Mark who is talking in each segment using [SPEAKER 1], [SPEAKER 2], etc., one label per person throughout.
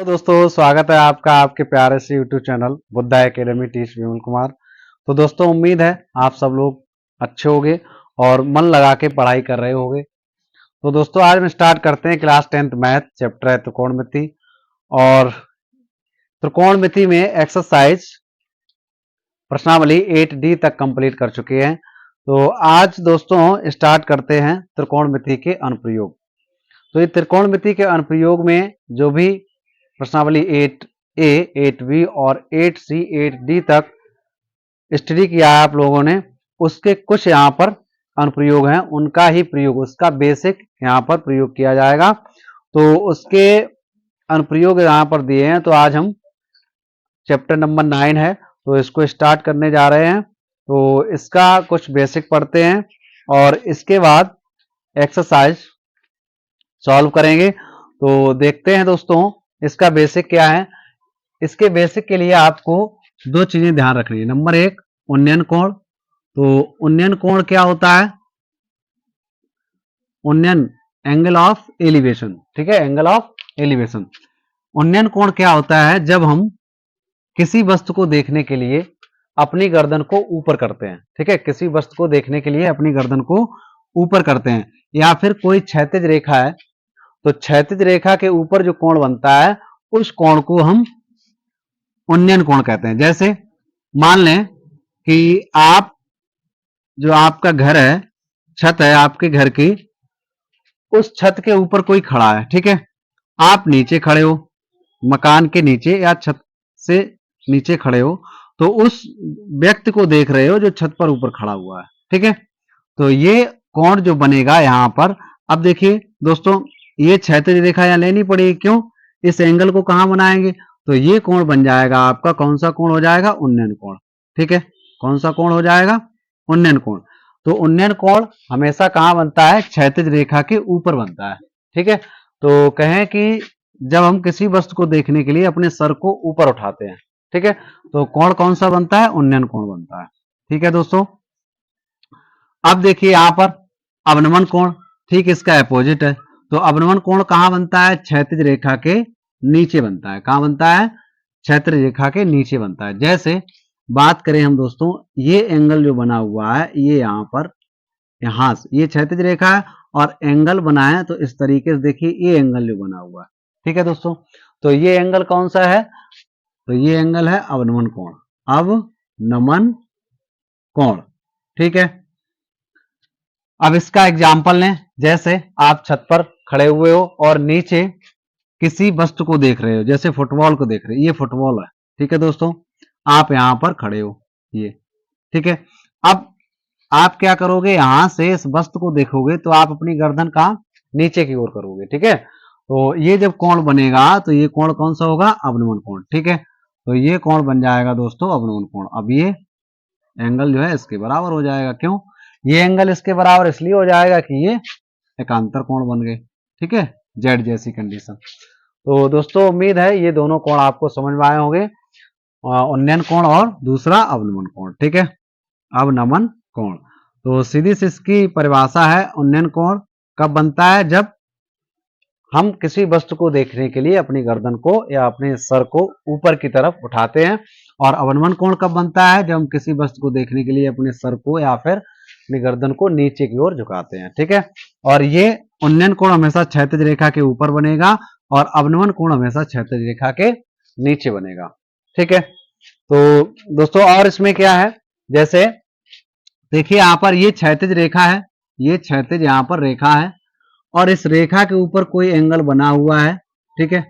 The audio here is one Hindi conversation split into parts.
[SPEAKER 1] तो दोस्तों स्वागत है आपका आपके प्यारे से YouTube channel Buddha Academy teach Vimal Kumar. तो दोस्तों उम्मीद है आप सब लोग अच्छे होंगे और मन लगा के पढ़ाई कर रहे होंगे। तो दोस्तों आज हम स्टार्ट करते हैं क्लास 10th मैथ चैप्टर है त्रिकोणमिति। और त्रिकोणमिति में एक्सरसाइज प्रश्नावली 8D तक कंप्लीट कर चुके हैं। तो आज दोस्तों स्टार्ट करते हैं त्रिकोणमिति के अनुप्रयोग। तो ये त्रिकोणमिति के अनुप्रयोग में जो भी प्रश्नावली 8A 8B और 8C 8D तक स्टडी किया है आप लोगों ने, उसके कुछ यहाँ पर अनुप्रयोग हैं, उनका ही प्रयोग, उसका बेसिक यहाँ पर प्रयोग किया जाएगा। तो उसके अनुप्रयोग यहाँ पर दिए हैं। तो आज हम चैप्टर नंबर 9 है तो इसको स्टार्ट करने जा रहे हैं। तो इसका कुछ बेसिक पढ़ते हैं और इसके बाद एक्सरसाइज सॉल्व करेंगे। तो देखते हैं दोस्तों इसका बेसिक क्या है। इसके बेसिक के लिए आपको दो चीजें ध्यान रखनी है। नंबर एक, उन्नयन कोण। तो उन्नयन कोण क्या होता है? उन्नयन एंगल ऑफ एलिवेशन, ठीक है, एंगल ऑफ एलिवेशन। उन्नयन कोण क्या होता है? जब हम किसी वस्तु को देखने के लिए अपनी गर्दन को ऊपर करते हैं, ठीक है, किसी वस्तु को देखने के लिए अपनी गर्दन को ऊपर करते हैं, या फिर कोई क्षैतिज रेखा है तो क्षैतिज रेखा के ऊपर जो कोण बनता है उस कोण को हम उन्नयन कोण कहते हैं। जैसे मान लें कि आप जो आपका घर है, छत है आपके घर की, उस छत के ऊपर कोई खड़ा है, ठीक है, आप नीचे खड़े हो, मकान के नीचे या छत से नीचे खड़े हो, तो उस व्यक्ति को देख रहे हो जो छत पर ऊपर खड़ा हुआ है, ठीक है। तो ये कोण जो बनेगा यहां पर, अब देखिए दोस्तों ये क्षैतिज रेखा यहां लेनी पड़ेगी, क्यों? इस एंगल को कहां बनाएंगे? तो ये कोण बन जाएगा आपका, कौन सा कोण हो जाएगा? उन्नयन कोण, ठीक है। कौन सा कोण हो जाएगा? उन्नयन कोण। तो उन्नयन कोण हमेशा कहां बनता है? क्षैतिज रेखा के ऊपर बनता है, ठीक है। तो कहें कि जब हम किसी वस्तु को देखने के लिए अपने सर को ऊपर उठाते हैं, ठीक है, तो कोण कौन सा बनता है? उन्नयन कोण बनता है, ठीक है दोस्तों। अब देखिए यहां पर अवनमन कोण, ठीक इसका अपोजिट है। तो अवनमन कोण कहां बनता है? क्षैतिज रेखा के नीचे बनता है। कहां बनता है? क्षैतिज रेखा के नीचे बनता है। जैसे बात करें हम दोस्तों, ये एंगल जो बना हुआ है, ये यहां पर, यहां से ये क्षैतिज रेखा है और एंगल बना है, तो इस तरीके से देखिए ये एंगल जो बना हुआ है, ठीक है दोस्तों। तो ये एंगल कौन सा है? तो ये एंगल है अवनमन कोण, अवनमन कोण, ठीक है। अब इसका एग्जाम्पल लें, जैसे आप छत पर खड़े हुए हो और नीचे किसी वस्तु को देख रहे हो, जैसे फुटबॉल को देख रहे हो, ये फुटबॉल है, ठीक है दोस्तों, आप यहां पर खड़े हो, ये, ठीक है। अब आप क्या करोगे? यहां से इस वस्तु को देखोगे तो आप अपनी गर्दन का नीचे की ओर करोगे, ठीक है। तो ये जब कोण बनेगा तो ये कोण कौन सा होगा? अवनमन कोण, ठीक है। तो ये कोण बन जाएगा दोस्तों अवनमन कोण। अब ये एंगल जो है इसके बराबर हो जाएगा, क्यों? ये एंगल इसके बराबर इसलिए हो जाएगा कि ये एकांतर कोण बन गए, ठीक है, जेड जैसी कंडीशन। तो दोस्तों उम्मीद है ये दोनों कोण आपको समझ में आए होंगे, उन्नयन कोण और दूसरा अवनमन कोण, ठीक है, अवनमन कोण। तो सीधी सी इसकी परिभाषा है, उन्नयन कोण कब बनता है? जब हम किसी वस्तु को देखने के लिए अपनी गर्दन को या अपने सर को ऊपर की तरफ उठाते हैं। और अवनमन कोण कब बनता है? जब हम किसी वस्तु को देखने के लिए अपने सर को या फिर अपनी गर्दन को नीचे की ओर झुकाते हैं, ठीक है। और ये उन्नयन कोण हमेशा क्षैतिज रेखा के ऊपर बनेगा और अवनमन कोण हमेशा क्षैतिज रेखा के नीचे बनेगा, ठीक है। तो दोस्तों और इसमें क्या है, जैसे देखिए यहां पर ये क्षैतिज रेखा है, ये क्षैतिज यहां पर रेखा है और इस रेखा के ऊपर कोई एंगल बना हुआ है, ठीक है।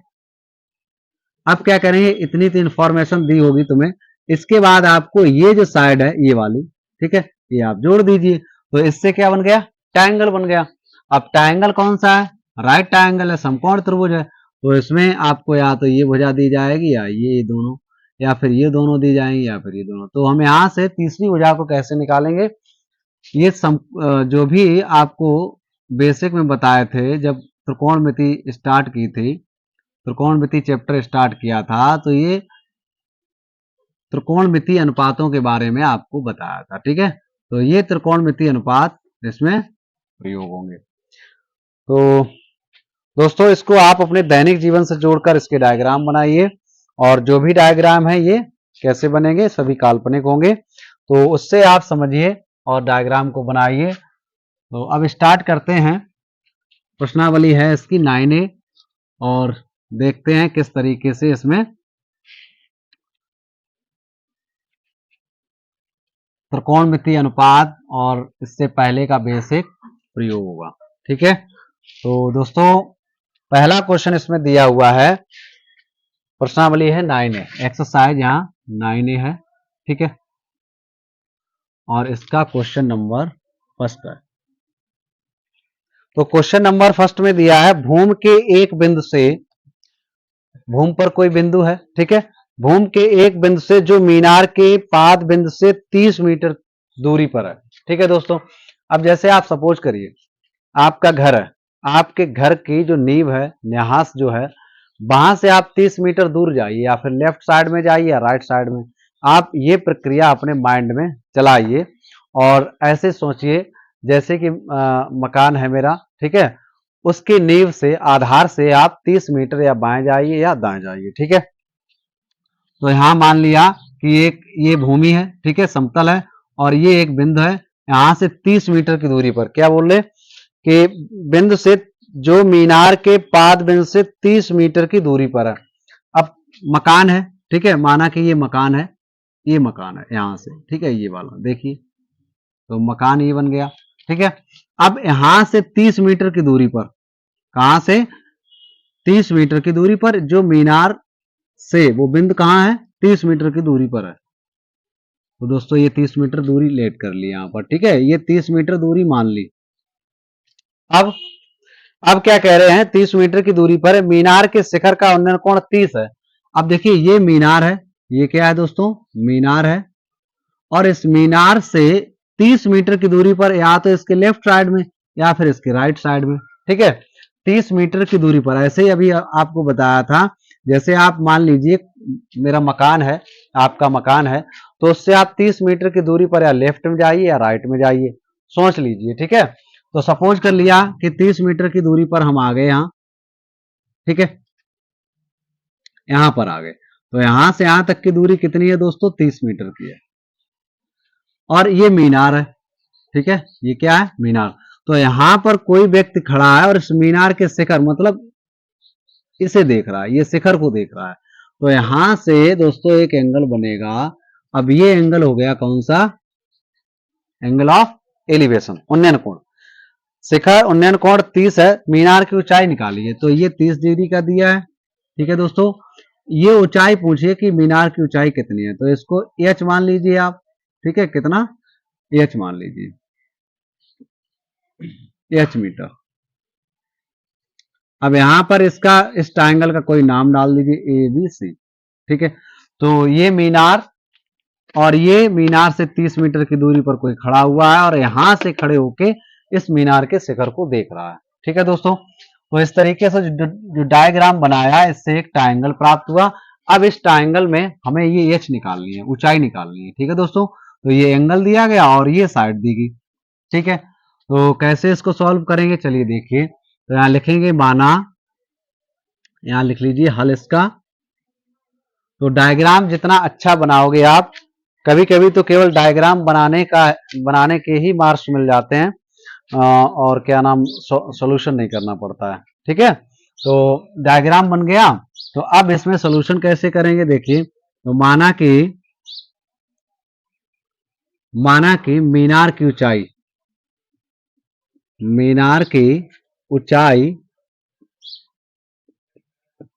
[SPEAKER 1] अब क्या करेंगे, इतनी तो इंफॉर्मेशन दी होगी तुम्हें, इसके बाद आपको ये जो साइड है ये वाली, ठीक है, ये आप जोड़ दीजिए। तो इससे क्या बन गया? ट्रायंगल बन गया। अब ट्रायंगल कौन सा है? राइट ट्रायंगल है, समकोण त्रिभुज है। तो इसमें आपको या तो ये भुजा दी जाएगी या ये दोनों, या फिर ये दोनों दी जाएंगी या फिर ये दोनों। तो हम यहां से तीसरी भुजा को कैसे निकालेंगे? ये जो भी आपको बेसिक में बताए थे, जब त्रिकोणमिति स्टार्ट की थी, त्रिकोणमिति चैप्टर स्टार्ट किया था, तो ये त्रिकोणमिति अनुपातों के बारे में आपको बताया था, ठीक है। तो ये त्रिकोणमिति अनुपात इसमें प्रयोग होंगे। तो दोस्तों इसको आप अपने दैनिक जीवन से जोड़कर इसके डायग्राम बनाइए, और जो भी डायग्राम है ये कैसे बनेंगे, सभी काल्पनिक होंगे, तो उससे आप समझिए और डायग्राम को बनाइए। तो अब स्टार्ट करते हैं। प्रश्नावली है इसकी 9A, और देखते हैं किस तरीके से इसमें त्रिकोणमितीय अनुपात और इससे पहले का बेसिक प्रयोग होगा। ठीक है, तो दोस्तों पहला क्वेश्चन इसमें दिया हुआ है, प्रश्नावली है 9A, एक्सरसाइज यहाँ 9A है। ठीक है, और इसका क्वेश्चन नंबर फर्स्ट है। तो क्वेश्चन नंबर फर्स्ट में दिया है, भूमि के एक बिंदु से, भूमि पर कोई बिंदु है, ठीक है, भूमि के एक बिंदु से जो मीनार के पाद बिंदु से 30 मीटर दूरी पर है। ठीक है दोस्तों, अब जैसे आप सपोज करिए आपका घर है, आपके घर की जो नींव है, न्यास जो है, वहां से आप 30 मीटर दूर जाइए, या फिर लेफ्ट साइड में जाइए या राइट साइड में। आप ये प्रक्रिया अपने माइंड में चलाइए और ऐसे सोचिए जैसे कि मकान है मेरा, ठीक है, उसकी नींव से, आधार से आप 30 मीटर या बाएं जाइए या दाएं जाइए। ठीक है, तो यहां मान लिया कि एक ये भूमि है, ठीक है, समतल है, और ये एक बिंदु है, यहां से 30 मीटर की दूरी पर, क्या बोल रहे कि बिंदु से, जो मीनार के पाद बिंदु से 30 मीटर की दूरी पर है। अब मकान है, ठीक है, माना कि ये मकान है, ये मकान है यहां से, ठीक है, ये वाला देखिए, तो मकान ये बन गया। ठीक है, अब यहां से 30 मीटर की दूरी पर, कहां से 30 मीटर की दूरी पर, जो मीनार से वो बिंदु कहां है, 30 मीटर की दूरी पर है। तो दोस्तों ये 30 मीटर दूरी लेट कर ली यहां पर, ठीक है, ये 30 मीटर दूरी मान ली। अब क्या कह रहे हैं, 30 मीटर की दूरी पर मीनार के शिखर का उन्नयन कोण 30 है। अब देखिए ये मीनार है, ये क्या है दोस्तों, मीनार है, और इस मीनार से 30 मीटर की दूरी पर, या तो इसके लेफ्ट साइड में या फिर इसके राइट साइड में, ठीक है, 30 मीटर की दूरी पर। ऐसे ही अभी आपको बताया था, जैसे आप मान लीजिए मेरा मकान है, आपका मकान है, तो उससे आप 30 मीटर की दूरी पर या लेफ्ट में जाइए या राइट में जाइए, सोच लीजिए। ठीक है, तो सपोज कर लिया कि 30 मीटर की दूरी पर हम आ गए यहां, ठीक है, यहां पर आ गए, तो यहां से यहां तक की दूरी कितनी है दोस्तों, 30 मीटर की है, और ये मीनार है, ठीक है, ये क्या है, मीनार। तो यहां पर कोई व्यक्ति खड़ा है और इस मीनार के शिखर, मतलब इसे देख रहा है, ये शिखर को देख रहा है, तो यहां से दोस्तों एक एंगल बनेगा। अब ये एंगल हो गया कौन सा, एंगल ऑफ एलिवेशन, उन्नयन कोण। शिखर उन्नयन कोण 30 है, मीनार की ऊंचाई निकालिए, तो ये 30 डिग्री का दिया है। ठीक है दोस्तों, ये ऊंचाई पूछिए कि मीनार की ऊंचाई कितनी है, तो इसको एच मान लीजिए आप, ठीक है, कितना, एच मान लीजिए, एच मीटर। अब यहां पर इसका, इस ट्रायंगल का कोई नाम डाल दीजिए, ए बी सी। ठीक है, तो ये मीनार, और ये मीनार से 30 मीटर की दूरी पर कोई खड़ा हुआ है, और यहां से खड़े होके इस मीनार के शिखर को देख रहा है। ठीक है दोस्तों, तो इस तरीके से जो डायग्राम बनाया है, इससे एक ट्रायंगल प्राप्त हुआ। अब इस ट्रायंगल में हमें ये एच निकालनी है, ऊंचाई निकालनी है। ठीक है दोस्तों, तो ये एंगल दिया गया और ये साइड दी गई। ठीक है, तो कैसे इसको सॉल्व करेंगे, चलिए देखिए, तो यहां लिखेंगे माना, यहां लिख लीजिए हल इसका। तो डायग्राम जितना अच्छा बनाओगे आप, कभी कभी तो केवल डायग्राम बनाने के ही मार्क्स मिल जाते हैं, और क्या नाम, सॉल्यूशन नहीं करना पड़ता है। ठीक है, तो डायग्राम बन गया, तो अब इसमें सॉल्यूशन कैसे करेंगे, देखिए, तो माना कि मीनार की ऊंचाई, मीनार की ऊंचाई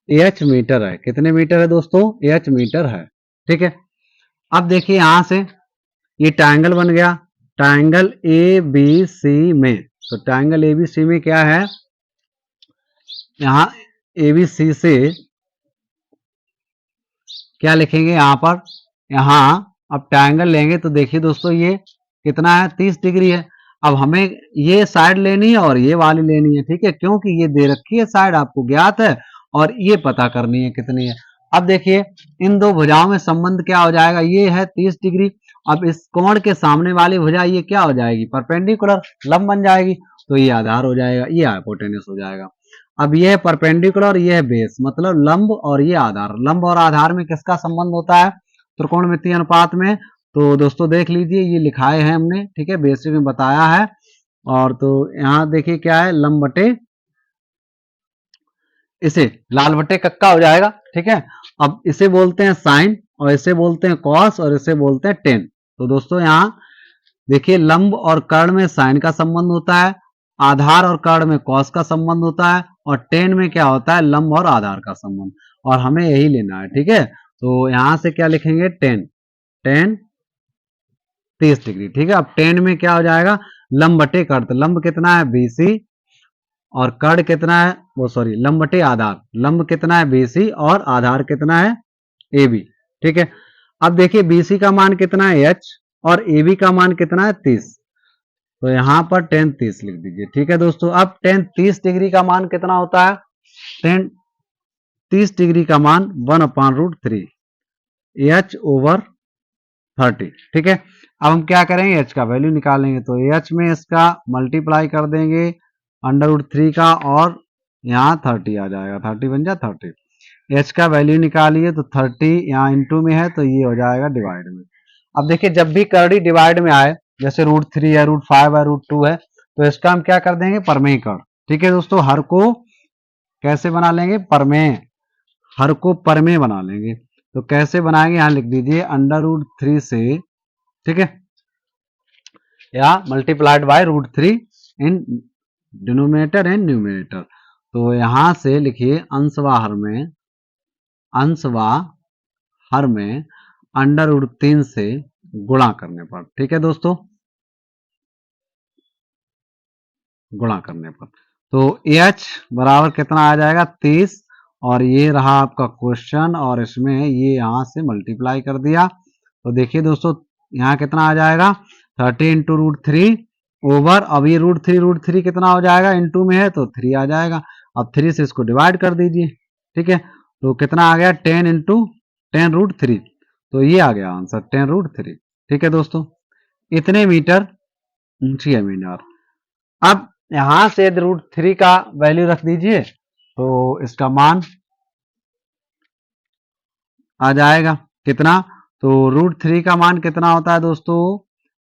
[SPEAKER 1] एच मीटर है। कितने मीटर है दोस्तों, एच मीटर है। ठीक है, अब देखिए यहां से ये ट्रायंगल बन गया, ट्रायंगल ए बी सी में, तो ट्रायंगल ए बी सी में क्या है, यहां ए बी सी से क्या लिखेंगे यहां पर, यहां अब ट्रायंगल लेंगे, तो देखिए दोस्तों ये कितना है, 30 डिग्री है। अब हमें ये साइड लेनी है और ये वाली लेनी है, ठीक है, क्योंकि ये दे रखी है साइड आपको ज्ञात है, और ये पता करनी है कितनी है। अब देखिए इन दो भुजाओं में संबंध क्या हो जाएगा, ये है 30 डिग्री, अब इस कोण के सामने वाली भुजा ये क्या हो जाएगी, परपेंडिकुलर, लंब बन जाएगी, तो ये आधार हो जाएगा, ये हाइपोटेनस हो जाएगा। अब ये है परपेंडिकुलर और ये है बेस, मतलब लंब और ये आधार। लंब और आधार में किसका संबंध होता है त्रिकोणमितीय अनुपात में? तो दोस्तों देख लीजिए, ये लिखाए हैं हमने, ठीक है, बेसिक में बताया है। और तो यहाँ देखिए क्या है, लंब बटे इसे लाल बटे कक्का हो जाएगा, ठीक है। अब इसे बोलते हैं साइन, और इसे बोलते हैं कॉस, और इसे बोलते हैं टेन। तो दोस्तों यहाँ देखिए, लंब और कर्ण में साइन का संबंध होता है, आधार और कर्ण में कॉस का संबंध होता है, और टेन में क्या होता है, लंब और आधार का संबंध। और हमें यही लेना है, ठीक है। तो यहां से क्या लिखेंगे, टेन, टेन 30 डिग्री, ठीक है। अब टेन में क्या हो जाएगा, लंब बटे कर्ण। तो लंब कितना है, बीसी, और कर्ण कितना है, वो सॉरी, लंब बटे आधार। लंब कितना है, बीसी, और आधार कितना है, ए बी, ठीक है। अब देखिए बीसी का मान कितना है, एच, और ए बी का मान कितना है, 30। तो यहां पर टेन 30 लिख दीजिए, ठीक है दोस्तों। अब टेन 30 डिग्री का मान कितना होता है, टेन 30 डिग्री का मान 1/√3 एच ओवर 30, ठीक है। अब हम क्या करेंगे, एच का वैल्यू निकालेंगे। तो एच में इसका मल्टीप्लाई कर देंगे √3 का, और यहाँ 30 आ जाएगा, 30 बन जाए 30। एच का वैल्यू निकालिए, तो 30 यहाँ इंटू में है, तो ये हो जाएगा डिवाइड में। अब देखिए, जब भी करड़ी डिवाइड में आए, जैसे √3 है, √5 है, √2 है, तो इसका हम क्या कर देंगे, परमेय कर, ठीक है दोस्तों। हर को कैसे बना लेंगे, परमेय, हर को परमेय बना लेंगे। तो कैसे बनाएंगे, यहां लिख दीजिए √3 से, ठीक है, या multiplied by √3 in denominator and numerator. तो यहां से लिखिए अंशवा हर में, अंशवा हर में √3 से गुणा करने पर, ठीक है दोस्तों, गुणा करने पर। तो एच बराबर कितना आ जाएगा, 30, और ये रहा आपका क्वेश्चन, और इसमें ये यहां से मल्टीप्लाई कर दिया। तो देखिए दोस्तों, यहाँ कितना आ जाएगा, 30 इंटू √3 ओवर, अब ये √3 कितना हो जाएगा, इंटू में है तो 3 आ जाएगा। अब 3 से इसको डिवाइड कर दीजिए, ठीक है। तो कितना आ गया, 10 इंटू 10√3, तो ये आ गया आंसर 10√3, ठीक है दोस्तों। इतने मीटर ऊंची है मीनार। अब यहां से √3 का वैल्यू रख दीजिए, तो इसका मान आ जाएगा कितना, तो √3 का मान कितना होता है दोस्तों,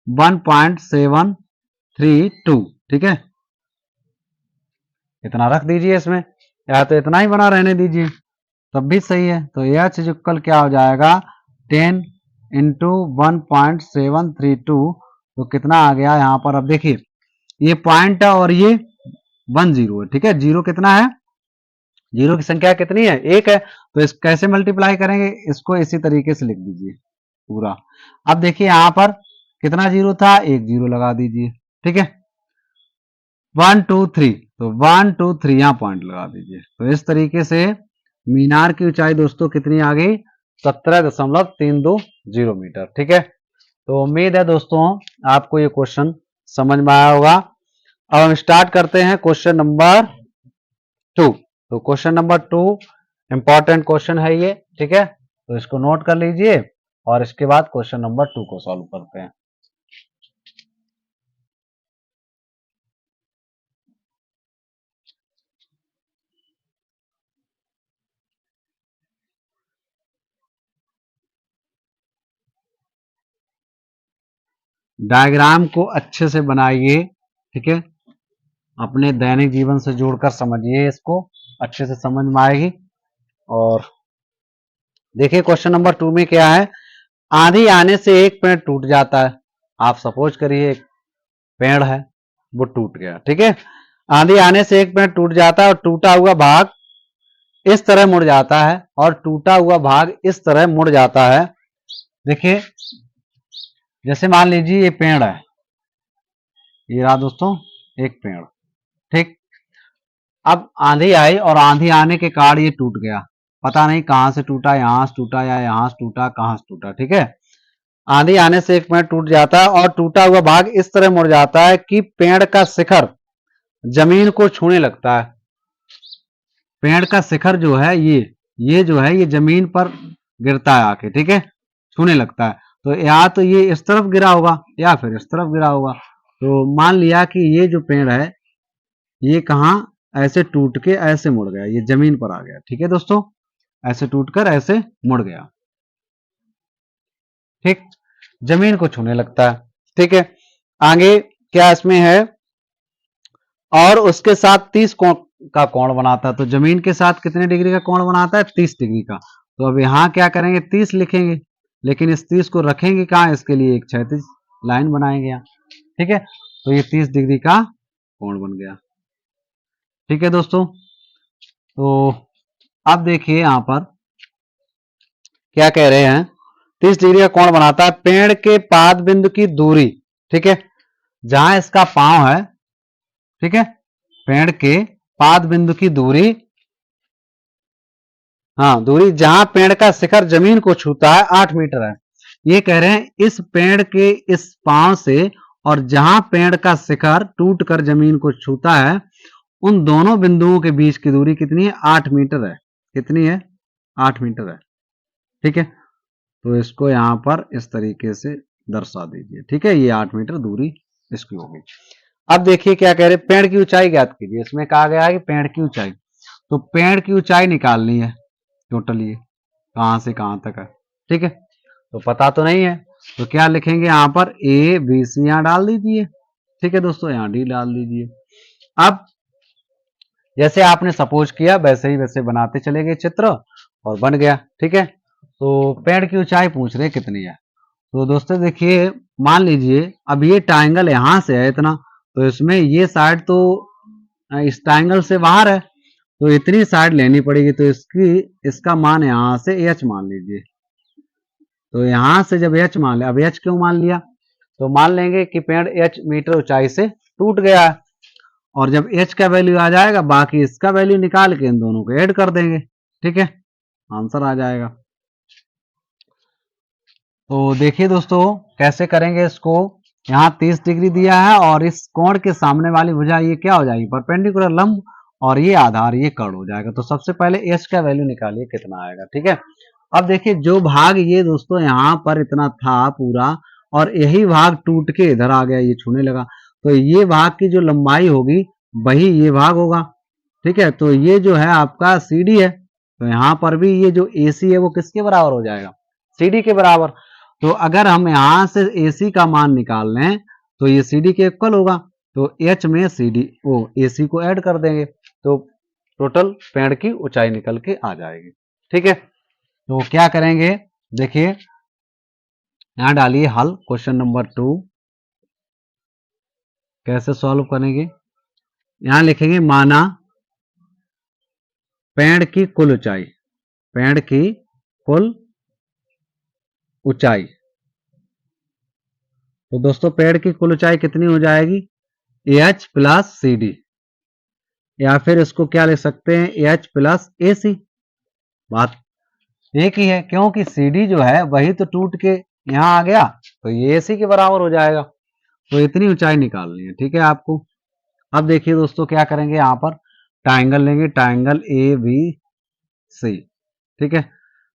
[SPEAKER 1] 1.732, ठीक है। इतना रख दीजिए इसमें, या तो इतना ही बना रहने दीजिए, तब भी सही है। तो एच इक्वल क्या हो जाएगा, 10 इंटू 1.732, तो कितना आ गया यहाँ पर। अब देखिए, ये पॉइंट है और ये 10 है, ठीक है। जीरो कितना है, जीरो की संख्या कितनी है, 1 है। तो इस कैसे मल्टीप्लाई करेंगे, इसको इसी तरीके से लिख दीजिए पूरा। अब देखिए यहाँ पर कितना जीरो था, 1 जीरो लगा दीजिए, ठीक है। 1 2 3, तो 1 2 3 यहाँ पॉइंट लगा दीजिए। तो इस तरीके से मीनार की ऊंचाई दोस्तों कितनी आ गई, 17.320 मीटर, ठीक है। तो उम्मीद है दोस्तों आपको ये क्वेश्चन समझ में आया होगा। अब हम स्टार्ट करते हैं क्वेश्चन नंबर 2। तो क्वेश्चन नंबर 2 इंपॉर्टेंट क्वेश्चन है ये, ठीक है। तो इसको नोट कर लीजिए, और इसके बाद क्वेश्चन नंबर 2 को सॉल्व करते हैं। डायग्राम को अच्छे से बनाइए, ठीक है, अपने दैनिक जीवन से जोड़कर समझिए, इसको अच्छे से समझ में आएगी। और देखिए क्वेश्चन नंबर 2 में क्या है, आंधी आने से एक पेड़ टूट जाता है। आप सपोज करिए एक पेड़ है, वो टूट गया, ठीक है। आंधी आने से एक पेड़ टूट जाता है, और टूटा हुआ भाग इस तरह मुड़ जाता है, और टूटा हुआ भाग इस तरह मुड़ जाता है। देखिए, जैसे मान लीजिए ये पेड़ है, ये रहा दोस्तों एक पेड़, ठीक। अब आंधी आई, और आंधी आने के कारण ये टूट गया, पता नहीं कहां से टूटा, यहां से टूटा या यहां से टूटा, कहां से टूटा, ठीक है। आंधी आने से एक पेड़ टूट जाता है, और टूटा हुआ भाग इस तरह मुड़ जाता है कि पेड़ का शिखर जमीन को छूने लगता है। पेड़ का शिखर जो है, ये जो है, ये जमीन पर गिरता है आके, ठीक है, छूने लगता है। तो या तो ये इस तरफ गिरा होगा, या फिर इस तरफ गिरा होगा। तो मान लिया कि ये जो पेड़ है, ये कहाँ ऐसे टूट के ऐसे मुड़ गया, ये जमीन पर आ गया। ठीक है दोस्तों, ऐसे टूटकर ऐसे मुड़ गया। ठीक, जमीन को छूने लगता है। ठीक है, आगे क्या इसमें है, और उसके साथ 30 कोण का कोण बनाता है। तो जमीन के साथ कितने डिग्री का कोण बनाता है, 30 डिग्री का। तो अब यहां क्या करेंगे, 30 लिखेंगे, लेकिन इस 30 को रखेंगे कहां, इसके लिए एक क्षैतिज लाइन बनाएंगे यहाँ। ठीक है, तो ये 30 डिग्री का कोण बन गया। ठीक है दोस्तों, तो अब देखिए यहां पर क्या कह रहे हैं, 30 डिग्री का कोण बनाता है पेड़ के पाद बिंदु की दूरी। ठीक है, जहां इसका पांव है, ठीक है, पेड़ के पाद बिंदु की दूरी, हाँ दूरी जहां पेड़ का शिखर जमीन को छूता है 8 मीटर है। ये कह रहे हैं इस पेड़ के इस पांव से और जहां पेड़ का शिखर टूट कर जमीन को छूता है, उन दोनों बिंदुओं के बीच की दूरी कितनी है, 8 मीटर है। कितनी है, 8 मीटर है। ठीक है, तो इसको यहां पर इस तरीके से दर्शा दीजिए। ठीक है, ये 8 मीटर दूरी इसकी होगी। अब देखिए क्या कह रहे, पेड़ की ऊंचाई ज्ञात कीजिए। इसमें कहा गया है कि पेड़ की ऊंचाई, तो पेड़ की ऊंचाई निकालनी है टोटल, ये कहां से कहां तक है। ठीक है, तो पता तो नहीं है, तो क्या लिखेंगे यहां पर, ए बी सी यहां डाल दीजिए। ठीक है दोस्तों, यहां डी डाल दीजिए। अब जैसे आपने सपोज किया वैसे ही वैसे बनाते चले गए चित्र और बन गया। ठीक है, तो पेड़ की ऊंचाई पूछ रहे कितनी है। तो दोस्तों देखिए, मान लीजिए अब ये ट्राइंगल यहां से है इतना, तो इसमें ये साइड तो इस ट्राइंगल से बाहर है, तो इतनी साइड लेनी पड़ेगी। तो इसका मान यहां से एच मान लीजिए। तो यहां से जब एच मान लिया, अब एच क्यों मान लिया, तो मान लेंगे कि पेड़ एच मीटर ऊंचाई से टूट गया है, और जब एच का वैल्यू आ जाएगा बाकी इसका वैल्यू निकाल के इन दोनों को ऐड कर देंगे। ठीक है, आंसर आ जाएगा। तो देखिए दोस्तों कैसे करेंगे इसको, यहाँ 30 डिग्री दिया है और इस कोण के सामने वाली भुजा ये क्या हो जाएगी, परपेंडिकुलर लंब, और ये आधार ये कर्ण हो जाएगा। तो सबसे पहले एच का वैल्यू निकालिए कितना आएगा। ठीक है, अब देखिए जो भाग ये दोस्तों यहाँ पर इतना था पूरा, और यही भाग टूट के इधर आ गया, ये छूने लगा, तो ये भाग की जो लंबाई होगी वही ये भाग होगा। ठीक है, तो ये जो है आपका सी डी है, तो यहाँ पर भी ये जो ए सी है वो किसके बराबर हो जाएगा, सी डी के बराबर। तो अगर हम यहां से AC का मान निकाल लें तो ये CD के इक्वल होगा, तो H में CD वो AC को ऐड कर देंगे, तो टोटल पेड़ की ऊंचाई निकल के आ जाएगी। ठीक है, तो क्या करेंगे, देखिए यहां डालिए हल, क्वेश्चन नंबर 2 कैसे सॉल्व करेंगे। यहां लिखेंगे माना पेड़ की कुल ऊंचाई, पेड़ की कुल ऊंचाई, तो दोस्तों पेड़ की कुल ऊंचाई कितनी हो जाएगी, एच प्लस सी डी, या फिर इसको क्या लिख सकते हैं, एच प्लस ए सी। बात एक ही है, क्योंकि सी डी जो है वही तो टूट के यहां आ गया, तो ये ए सी के बराबर हो जाएगा। तो इतनी ऊंचाई निकालनी है। ठीक है आपको। अब देखिए दोस्तों क्या करेंगे, यहां पर ट्राइंगल लेंगे, ट्राइंगल ए बी सी। ठीक है,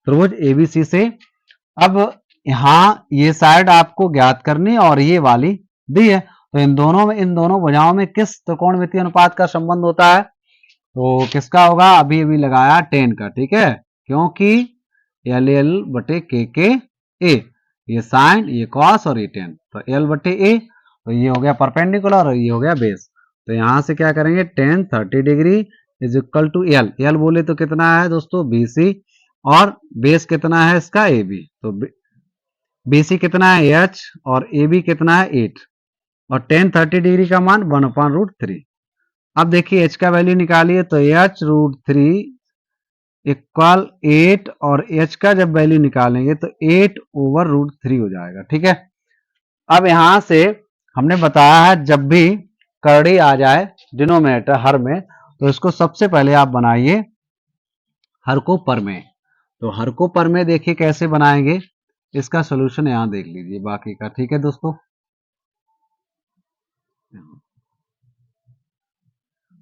[SPEAKER 1] त्रिभुज ए बी सी से अब यहाँ ये साइड आपको ज्ञात करनी और ये वाली दी है, तो इन दोनों भुजाओं में किस त्रिकोणमितीय अनुपात का संबंध होता है, तो किसका होगा, अभी अभी लगाया 10 का। ठीक है, क्योंकि एल एल बटे के ए, ये साइन ये कॉस और ये टेन, तो एल बटे ए, तो ये हो गया परपेंडिकुलर और ये हो गया बेस। तो यहां से क्या करेंगे, 10 30 degree is equal to L, L बोले तो कितना है दोस्तों बी सी, और बेस कितना है इसका ए बी, तो BC कितना है H और AB कितना है 8, और 10 30 डिग्री का मान 1/√3। अब देखिए H का वैल्यू निकालिए, तो H√3 इक्वल 8, और H का जब वैल्यू निकालेंगे तो 8/√3 हो जाएगा। ठीक है, अब यहां से हमने बताया है जब भी करड़ी आ जाए डिनोमिनेटर हर में, तो इसको सबसे पहले आप बनाइए हर को पर में। तो हर को पर में देखिए कैसे बनाएंगे, इसका सोल्यूशन यहां देख लीजिए बाकी का। ठीक है दोस्तों,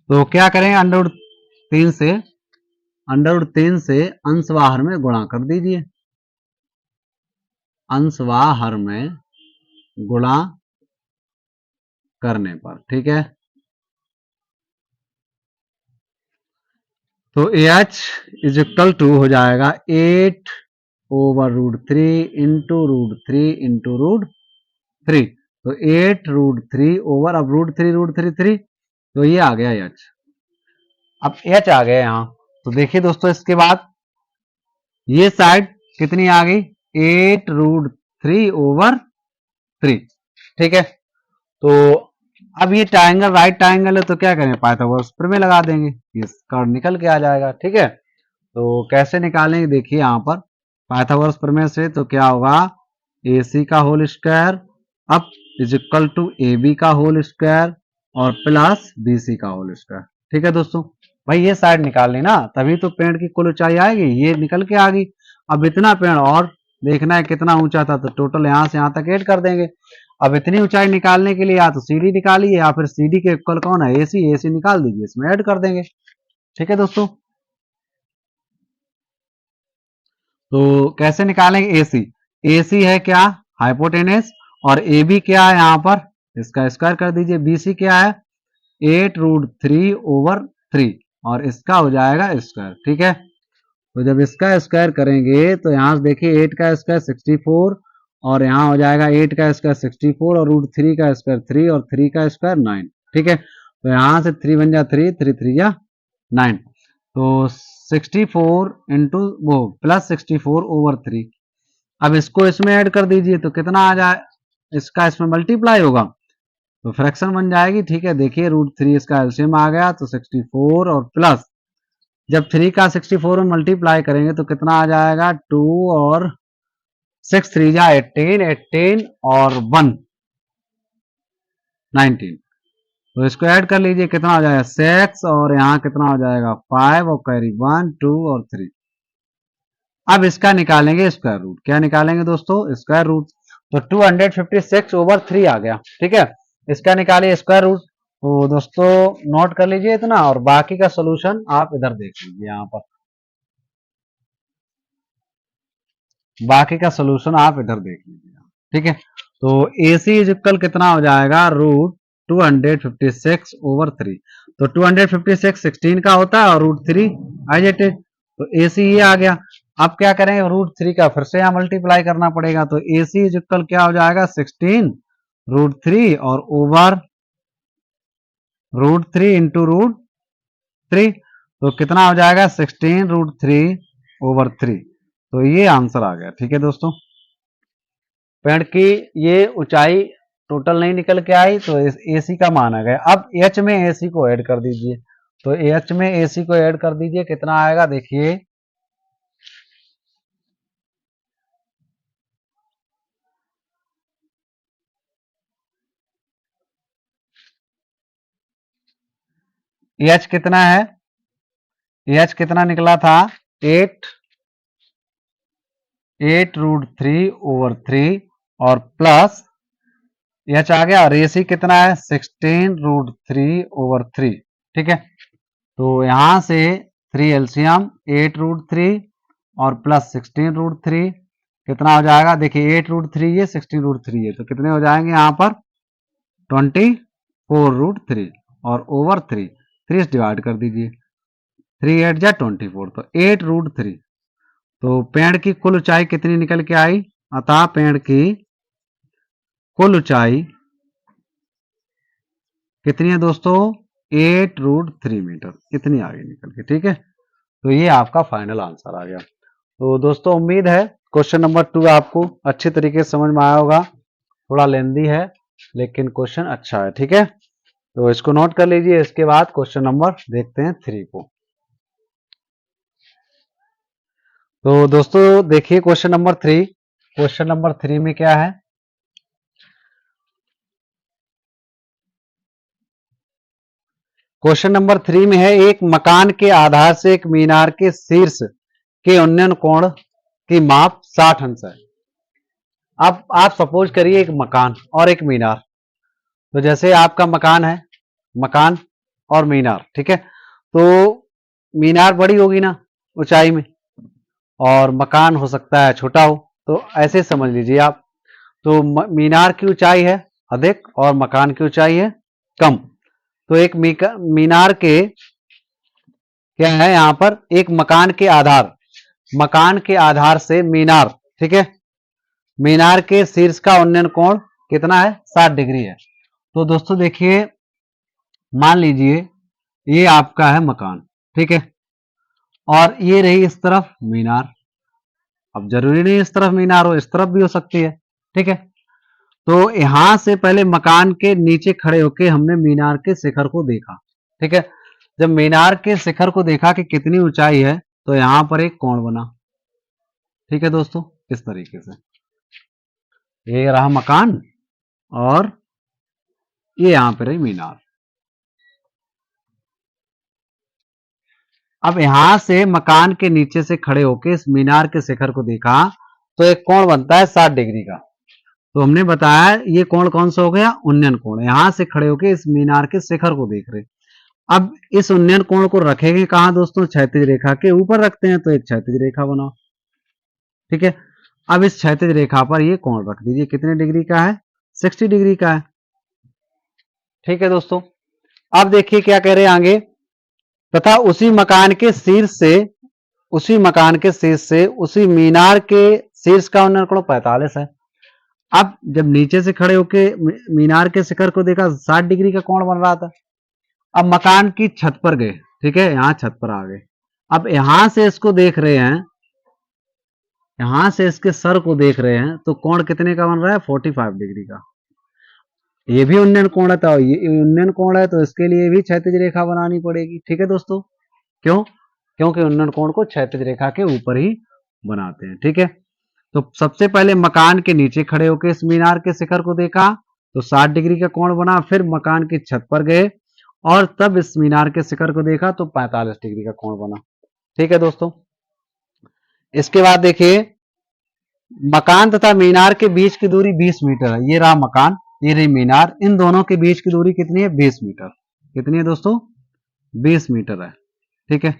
[SPEAKER 1] तो क्या करेंगे, अंडर रूट 3 से अंशवाहर में गुणा कर दीजिए, अंशवाहर में गुणा करने पर। ठीक है, तो AH इज इक्वल टू हो जाएगा 8/√3 इंटू रूट थ्री। तो 8√3 ओवर, अब √3 तो ये आ गया H। अब H आ गया यहां। तो देखिए दोस्तों, इसके बाद ये साइड कितनी आ गई, 8√3/3। ठीक है, तो अब ये ट्रायंगल राइट ट्रायंगल है, तो क्या करें, पाइथागोरस प्रमेय लगा देंगे, ये कर्व निकल के आ जाएगा। ठीक है, तो कैसे निकालेंगे, देखिए यहां पर पाइथागोरस प्रमेय से तो क्या होगा, AC का whole square up is equal to AB का होल स्क्वायर और प्लस BC का होल स्क्वायर। ठीक है दोस्तों, भाई ये साइड निकालनी ना, तभी तो पेड़ की कुल ऊंचाई आएगी, ये निकल के आ गई। अब इतना पेड़ और देखना है कितना ऊंचा था, तो टोटल यहां से यहां तक ऐड कर देंगे। अब इतनी ऊंचाई निकालने के लिए या तो CD निकालिए, या फिर CD के इक्वल कौन है, AC निकाल दीजिए, इसमें ऐड कर देंगे। ठीक है दोस्तों, तो कैसे निकालेंगे, AC है क्या, हाइपोटेनस, और AB क्या है यहाँ पर, इसका स्क्वायर कर दीजिए। BC क्या है, 8√3/3, और इसका हो जाएगा स्क्वायर। ठीक है, तो जब इसका स्क्वायर करेंगे तो यहाँ से देखिए 8 का स्क्वायर 64, और यहाँ हो जाएगा 8 का स्क्वायर 64, और √3 का स्क्वायर 3, और 3 का स्क्वायर 9। ठीक है, तो यहाँ से 3 बन जा 3, 3 3 जा 9, तो 64 इंटू वो प्लस 64/3। अब इसको इसमें ऐड कर दीजिए, तो कितना आ जाए, इसका इसमें मल्टीप्लाई होगा तो फ्रैक्शन बन जाएगी। ठीक है, देखिए √3 इसका एलसीएम आ गया, तो 64 और प्लस, जब 3 का 64 में मल्टीप्लाई करेंगे तो कितना आ जाएगा, 2 और 6 3 जा 18, 18 और 1 19, तो इसको ऐड कर लीजिए, कितना हो जाएगा 6, और यहाँ कितना हो जाएगा 5, और कैरी 1 2 और 3। अब इसका निकालेंगे स्क्वायर रूट, क्या निकालेंगे दोस्तों, स्क्वायर रूट, तो 256/3 आ गया। ठीक है, इसका निकालिए स्क्वायर रूट, तो दोस्तों नोट कर लीजिए इतना, और बाकी का सोल्यूशन आप इधर देख लीजिए, यहाँ पर बाकी का सोल्यूशन आप इधर देख लीजिए। ठीक है, तो AC इज इक्वल कितना हो जाएगा, √256/3, तो 256 16 का होता है, और √3 एज इट इज, तो AC ये आ गया। अब क्या करेंगे, √3 का फिर से यहाँ मल्टीप्लाई करना पड़ेगा, तो AC इज इक्वल क्या हो जाएगा, 16√3 और ओवर √3 इंटू √3, तो कितना हो जाएगा 16√3/3। तो ये आंसर आ गया। ठीक है दोस्तों, पेड़ की ये ऊंचाई टोटल नहीं निकल के आई, तो AC का मान आ गया। अब H में AC को ऐड कर दीजिए, तो H में AC को ऐड कर दीजिए, कितना आएगा देखिए, H कितना है, H कितना निकला था, 8√3/3 और प्लस H आ गया, और AC कितना है 16√3/3। ठीक है, तो यहां से 3 एलसीएम 8√3 और प्लस 16√3, कितना हो जाएगा, देखिए 8√3 ये 16√3 है, तो कितने हो जाएंगे यहाँ पर 24√3 और ओवर 3, 3 डिवाइड कर दीजिए, 3 8 जा 24, तो 8√3। तो पेड़ की कुल ऊंचाई कितनी निकल के आई, अतः पेड़ की कुल ऊंचाई कितनी है दोस्तों, 8√3 मीटर, इतनी आ गई निकल के। ठीक है, तो ये आपका फाइनल आंसर आ गया। तो दोस्तों उम्मीद है क्वेश्चन नंबर 2 आपको अच्छे तरीके से समझ में आया होगा, थोड़ा लेंदी है लेकिन क्वेश्चन अच्छा है। ठीक है, तो इसको नोट कर लीजिए। इसके बाद क्वेश्चन नंबर देखते हैं 3 को। तो दोस्तों देखिए क्वेश्चन नंबर 3, क्वेश्चन नंबर 3 में क्या है, क्वेश्चन नंबर 3 में है, एक मकान के आधार से एक मीनार के शीर्ष के उन्नयन कोण की माप 60 अंश है। अब आप सपोज करिए एक मकान और एक मीनार, तो जैसे आपका मकान है, मकान और मीनार, ठीक है, तो मीनार बड़ी होगी ना ऊंचाई में, और मकान हो सकता है छोटा हो, तो ऐसे समझ लीजिए आप। तो मीनार की ऊंचाई है अधिक और मकान की ऊंचाई है कम, तो एक मीनार के क्या है यहां पर, एक मकान के आधार से मीनार, ठीक है, मीनार के शीर्ष का उन्नयन कोण कितना है, 60 डिग्री है। तो दोस्तों देखिए, मान लीजिए ये आपका है मकान, ठीक है, और ये रही इस तरफ मीनार। अब जरूरी नहीं इस तरफ मीनार हो, इस तरफ भी हो सकती है, ठीक है। तो यहां से पहले मकान के नीचे खड़े होके हमने मीनार के शिखर को देखा, ठीक है। जब मीनार के शिखर को देखा कि कितनी ऊंचाई है, तो यहां पर एक कोण बना, ठीक है दोस्तों, इस तरीके से। ये रहा मकान और ये यहां पर रही मीनार। अब यहां से मकान के नीचे से खड़े होके इस मीनार के शिखर को देखा, तो एक कोण बनता है 60 डिग्री का। तो हमने बताया ये कोण कौन सा हो गया, उन्नयन कोण। यहां से खड़े होके इस मीनार के शिखर को देख रहे। अब इस उन्नयन कोण को रखेंगे कहां दोस्तों, क्षैतिज रेखा के ऊपर रखते हैं। तो एक क्षैतिज रेखा बनाओ, ठीक है। अब इस क्षैतिज रेखा पर ये कोण रख दीजिए, कितने डिग्री का है, 60 डिग्री का है, ठीक है दोस्तों। अब देखिए क्या कह रहे हैं आगे, तथा उसी मकान के शीर्ष से उसी मीनार के शीर्ष का उन्नयन कोण 45 है। अब जब नीचे से खड़े होके मीनार के शिखर को देखा, 60 डिग्री का कोण बन रहा था। अब मकान की छत पर गए, ठीक है, यहां छत पर आ गए। अब यहां से इसको देख रहे हैं, यहां से इसके सर को देख रहे हैं, तो कोण कितने का बन रहा है, 45 डिग्री का। ये भी उन्नयन कोण है, तो ये उन्नयन कोण है, तो इसके लिए भी क्षैतिज रेखा बनानी पड़ेगी, ठीक है दोस्तों। क्यों, क्योंकि उन्नयन कोण को क्षैतिज रेखा के ऊपर ही बनाते हैं, ठीक है। तो सबसे पहले मकान के नीचे खड़े होकर इस मीनार के शिखर को देखा, तो 60 डिग्री का कोण बना। फिर मकान की छत पर गए और तब इस मीनार के शिखर को देखा, तो 45 डिग्री का कोण बना, ठीक है दोस्तों। इसके बाद देखिए, मकान तथा मीनार के बीच की दूरी 20 मीटर है। ये रहा मकान, ये रही मीनार, इन दोनों के बीच की दूरी कितनी है, 20 मीटर। कितनी है दोस्तों, 20 मीटर है, ठीक है।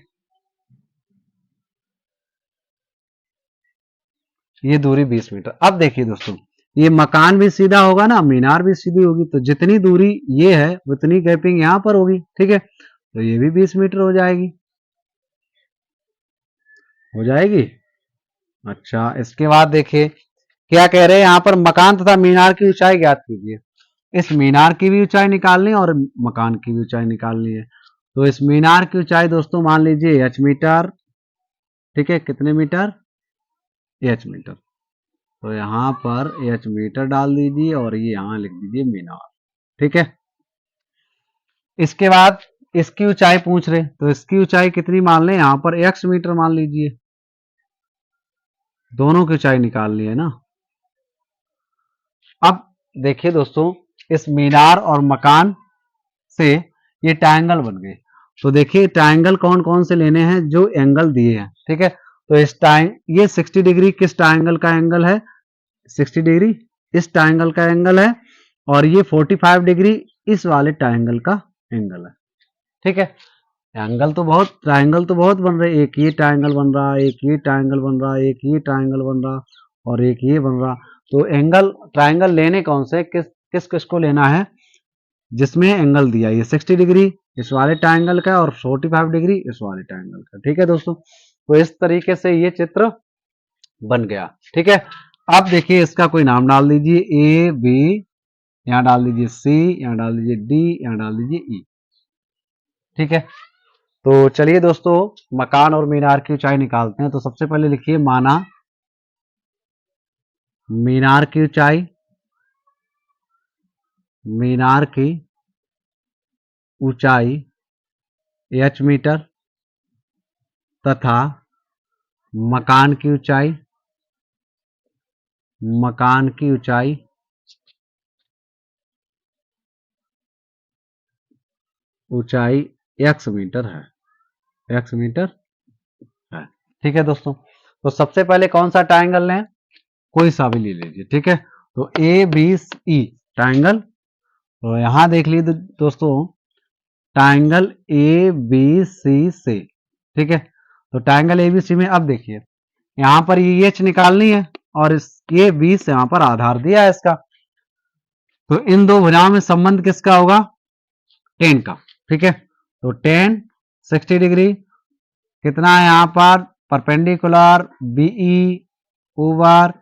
[SPEAKER 1] ये दूरी 20 मीटर। अब देखिए दोस्तों, ये मकान भी सीधा होगा ना, मीनार भी सीधी होगी, तो जितनी दूरी ये है उतनी गैपिंग यहां पर होगी, ठीक है। तो ये भी 20 मीटर हो जाएगी, हो जाएगी। अच्छा, इसके बाद देखिए क्या कह रहे हैं यहां पर, मकान तथा मीनार की ऊंचाई ज्ञात कीजिए। इस मीनार की भी ऊंचाई निकालनी है और मकान की भी ऊंचाई निकालनी है। तो इस मीनार की ऊंचाई दोस्तों मान लीजिए h मीटर, ठीक है, कितने मीटर, h मीटर। तो यहां पर h मीटर डाल दीजिए और ये यहां लिख दीजिए मीनार, ठीक है। इसके बाद इसकी ऊंचाई पूछ रहे, तो इसकी ऊंचाई कितनी मान लें, यहां पर x मीटर मान लीजिए। दोनों की ऊंचाई निकालनी है ना। अब देखिए दोस्तों, इस मीनार और मकान से ये ट्रायंगल बन गए। तो देखिए ट्रायंगल कौन कौन से लेने हैं, जो एंगल दिए हैं, ठीक है। तो इस ये 60 डिग्री किस ट्रायंगल का एंगल है, 60 डिग्री इस ट्रायंगल का एंगल है, और ये 45 डिग्री इस वाले ट्रायंगल का एंगल है, ठीक है। ट्रायंगल तो बहुत बन रहे, एक ये ट्रायंगल बन रहा, एक ये ट्रायंगल बन रहा, एक ये ट्रायंगल बन रहा, और एक ये बन रहा। तो ट्रायंगल लेने कौन से, किस किस को लेना है, जिसमें एंगल दिया ये 60 डिग्री इस वाले ट्रायंगल का और 45 डिग्री इस वाले ट्रायंगल का, ठीक है दोस्तों। तो इस तरीके से ये चित्र बन गया, ठीक है। अब देखिए इसका कोई नाम डाल दीजिए, ए बी, यहां डाल दीजिए सी, यहां डाल दीजिए डी, यहां डाल दीजिए ई, ठीक है। तो चलिए दोस्तों, मकान और मीनार की ऊंचाई निकालते हैं। तो सबसे पहले लिखिए, माना मीनार की ऊंचाई, मीनार की ऊंचाई h मीटर तथा मकान की ऊंचाई, मकान की ऊंचाई ऊंचाई x मीटर है, x मीटर है, ठीक है दोस्तों। तो सबसे पहले कौन सा ट्रायंगल लें, कोई सा भी ले लीजिए, ठीक है। तो ए बी ई ट्रायंगल, तो यहां देख लीजिए दोस्तों, ट्रायंगल ए बी सी से, ठीक है। तो ट्रायंगल ए बी सी में अब देखिए यहां पर ये एच निकालनी है और इस ये 20 यहां पर आधार दिया है इसका। तो इन दो भुजाओं में संबंध किसका होगा, 10 का, ठीक है। तो 10 60 डिग्री, कितना है यहाँ पर perpendicular BE over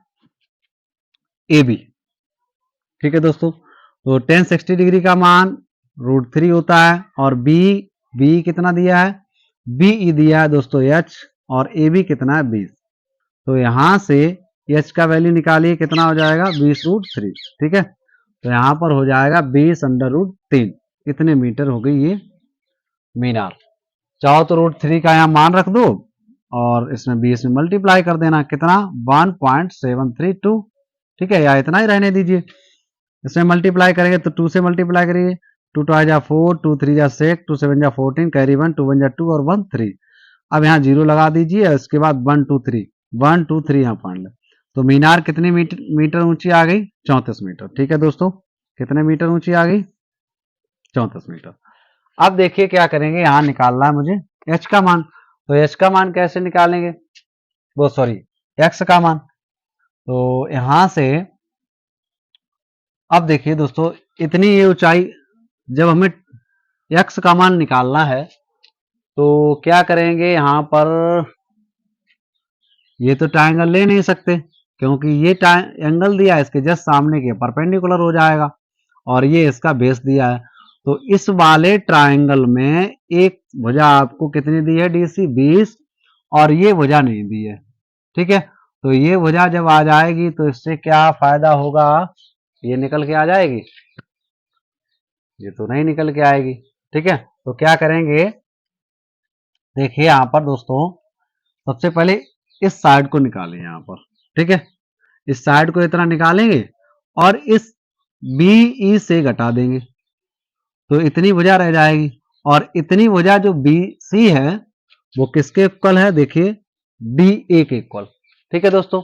[SPEAKER 1] A B. ठीक है दोस्तों, तो टेन 60 डिग्री का मान √3 होता है और बी कितना दिया है, बीई दिया है दोस्तों एच, और ए बी कितना है 20। तो यहां से एच का वैल्यू निकालिए, कितना हो जाएगा 20√3। ठीक है, तो यहां पर हो जाएगा 20√3। इतने मीटर हो गई ये मीनार। चाहो तो √3 का यहाँ मान रख दो और इसमें 20 में मल्टीप्लाई कर देना, कितना 1.732। ठीक है, या इतना ही रहने दीजिए। इसमें मल्टीप्लाई करेंगे तो 2 से मल्टीप्लाई करिए, 2 2 जा 4, 2 3 जा 6, 2 7 जा 14, कैरी 1, 2 1 जा 2 और 1 3। अब यहाँ 0 लगा दीजिए और इसके बाद 1 2 3, 1 2 3 यहाँ पढ़ ले। तो मीनार कितनी मीटर ऊंची आ गई, 34 मीटर। ठीक है दोस्तों, कितने मीटर ऊंची आ गई, 34 मीटर। अब देखिए क्या करेंगे, यहाँ निकालना है मुझे एच का मान। तो एच का मान कैसे निकालेंगे, वो सॉरी एक्स का मान। तो यहां से अब देखिए दोस्तों, इतनी ये ऊंचाई, जब हमें एक्स का मान निकालना है तो क्या करेंगे, यहां पर ये तो ट्रायंगल ले नहीं सकते क्योंकि ये एंगल दिया है इसके जस्ट सामने के परपेंडिकुलर हो जाएगा, और ये इसका बेस दिया है। तो इस वाले ट्रायंगल में एक भुजा आपको कितनी दी है, डीसी 20, और ये भुजा नहीं दी है। ठीक है, तो ये भुजा जब आ जाएगी तो इससे क्या फायदा होगा, ये निकल के आ जाएगी, ये तो नहीं निकल के आएगी। ठीक है, तो क्या करेंगे, देखिए यहां पर दोस्तों, सबसे पहले इस साइड को निकालें यहां पर। ठीक है, इस साइड को इतना निकालेंगे और इस बीई से घटा देंगे तो इतनी भुजा रह जाएगी, और इतनी भुजा जो बी सी है वो किसके इक्वल है, देखिए डी ए के इक्वल। ठीक है दोस्तों,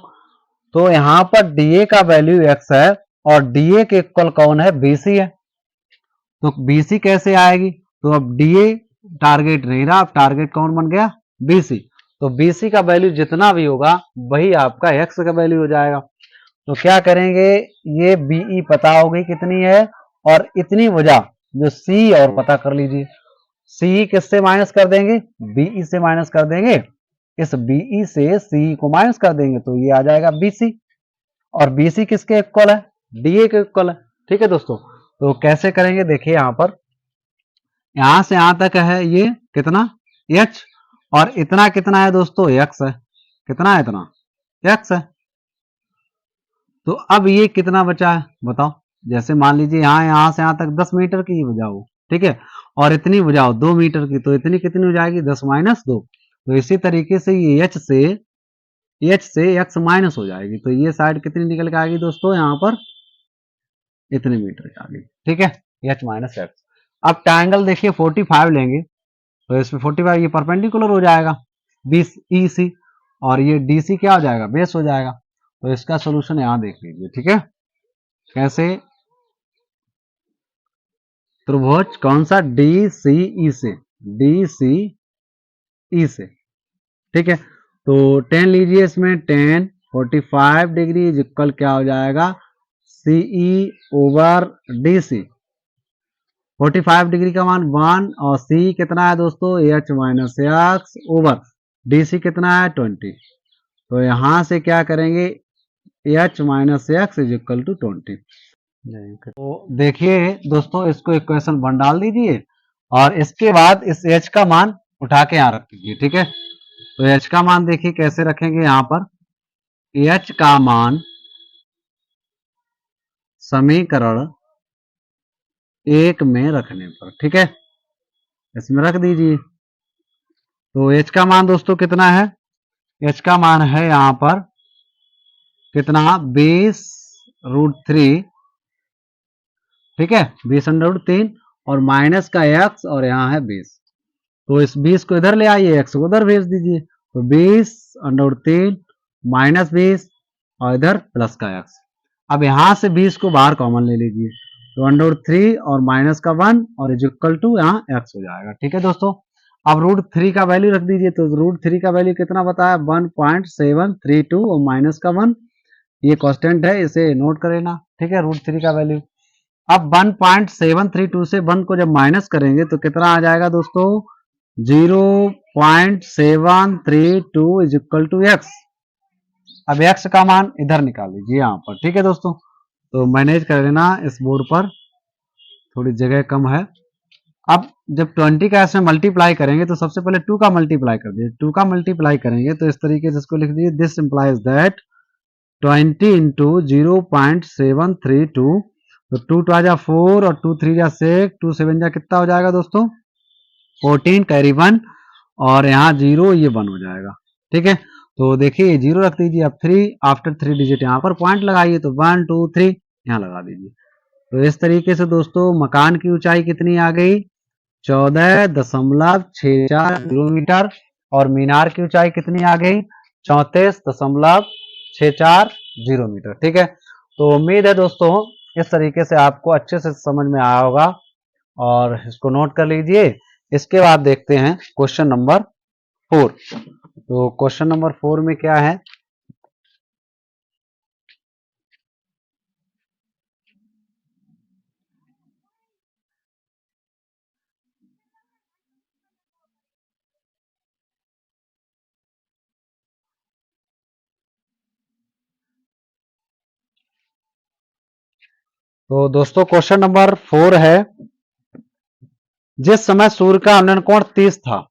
[SPEAKER 1] तो यहां पर डी ए का वैल्यू एक्स है और डी ए के इक्वल कौन है, बी सी है। तो बी सी कैसे आएगी, तो अब डी ए टारगेट नहीं रहा, अब टारगेट कौन बन गया, बी सी। तो बी सी का वैल्यू जितना भी होगा वही आपका एक्स का वैल्यू हो जाएगा। तो क्या करेंगे, ये बीई पता होगी कितनी है, और इतनी भुजा जो सी और पता कर लीजिए। सी किससे माइनस कर देंगे, बीई से माइनस कर देंगे, इस बीई से सी को माइनस कर देंगे तो ये आ जाएगा बीसी, और बीसी किसके इक्वल है, डीए के इक्वल है। ठीक है दोस्तों, तो कैसे करेंगे, देखिए यहां पर, यहां से यहां तक है ये कितना एच, और इतना कितना है दोस्तों, एक्स है। कितना है, इतना एक्स है। तो अब ये कितना बचा है बताओ, जैसे मान लीजिए यहां से यहां तक 10 मीटर की भुजा हो। ठीक है, और इतनी भुजा हो 2 मीटर की, तो इतनी कितनी हो जाएगी, 10 माइनस 2। तो इसी तरीके से ये एच से एक्स माइनस हो जाएगी, तो ये साइड कितनी निकल के आएगी दोस्तों, यहाँ पर इतने मीटर की आ गई। ठीक है, एच माइनस एक्स। अब ट्रायंगल देखिए 45 लेंगे तो इसमें 45 ये परपेंडिकुलर हो जाएगा 20 ई सी, और ये डी सी क्या हो जाएगा, बेस हो जाएगा। तो इसका सोल्यूशन यहां देख लीजिए। ठीक है, कैसे, त्रिभुज कौन सा, डी सी ई से, डी सी ई से। ठीक है, तो 10 लीजिए, इसमें 10 45 डिग्री इज इक्वल क्या हो जाएगा, CE over D C. 45 degree का मान 1, और सी कितना है दोस्तों, H minus X over D C कितना है 20। तो यहां से क्या करेंगे, H minus X is equal to 20। तो देखिए दोस्तों, इसको इक्वेशन 1 डाल दीजिए और इसके बाद इस एच का मान उठा के यहां रख दीजिए। ठीक है, तो एच का मान देखिए कैसे रखेंगे, यहां पर एच का मान समीकरण 1 में रखने पर, ठीक है, इसमें रख दीजिए। तो एच का मान दोस्तों कितना है, एच का मान है यहां पर कितना, 20√3। ठीक है, 20√3 और माइनस का एक्स, और यहाँ है 20। तो इस 20 को इधर ले आइए, एक्स को उधर भेज दीजिए। तो 20√3 माइनस 20 और इधर प्लस का एक्स। अब यहां से 20 को बाहर कॉमन ले लीजिए, तो √3 और माइनस का 1 और इज इक्वल टू यहाँ एक्स हो जाएगा। ठीक है दोस्तों, अब √3 का वैल्यू रख दीजिए। तो √3 का वैल्यू कितना बताया, 1.732 और माइनस का 1, ये कांस्टेंट है, इसे नोट कर लेना। ठीक है, √3 का वैल्यू। अब 1.732 से 1 को जब माइनस करेंगे तो कितना आ जाएगा दोस्तों, 0.732 इज इक्वल टू एक्स। अब एक्स का मान इधर निकाल लीजिए यहाँ पर, ठीक है दोस्तों। तो मैनेज कर लेना, इस बोर्ड पर थोड़ी जगह कम है। अब जब 20 का इसमें मल्टीप्लाई करेंगे तो सबसे पहले 2 का मल्टीप्लाई कर दीजिए। 2 का मल्टीप्लाई करेंगे तो इस तरीके से इसको लिख दीजिए, दिस इंप्लाइज दैट 20 इंटू 0.732, तो 2 टू आ जा 4 और 2 3 जा 6, 2 7 जा कितना हो जाएगा दोस्तों 14, कैरी 1 और यहाँ 0 ये 1 हो जाएगा, ठीक है। तो देखिए ये 0 रख दीजिए। अब 3 आफ्टर 3 डिजिट यहाँ पर पॉइंट लगाइए, तो 1 2 3 यहाँ लगा दीजिए। तो इस तरीके से दोस्तों मकान की ऊंचाई कितनी आ गई 14.64 किलोमीटर और मीनार की ऊंचाई कितनी आ गई 34.640 मीटर, ठीक है। तो उम्मीद है दोस्तों इस तरीके से आपको अच्छे से समझ में आया होगा और इसको नोट कर लीजिए। इसके बाद देखते हैं क्वेश्चन नंबर 4। तो क्वेश्चन नंबर 4 में क्या है, तो दोस्तों क्वेश्चन नंबर 4 है, जिस समय सूर्य का उन्नयन कोण 30 था,